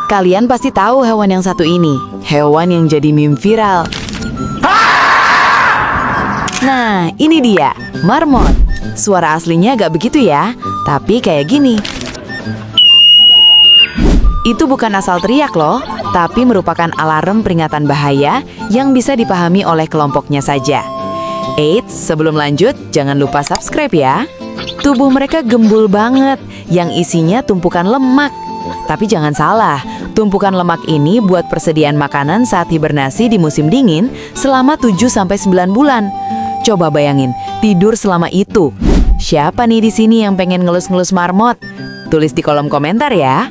Kalian pasti tahu hewan yang satu ini, hewan yang jadi meme viral. Nah, ini dia, marmot. Suara aslinya gak begitu ya, tapi kayak gini. Itu bukan asal teriak loh, tapi merupakan alarm peringatan bahaya yang bisa dipahami oleh kelompoknya saja. Eits, sebelum lanjut, jangan lupa subscribe ya. Tubuh mereka gembul banget, yang isinya tumpukan lemak. Tapi jangan salah, tumpukan lemak ini buat persediaan makanan saat hibernasi di musim dingin selama 7-9 bulan. Coba bayangin, tidur selama itu. Siapa nih di sini yang pengen ngelus-ngelus marmot? Tulis di kolom komentar ya.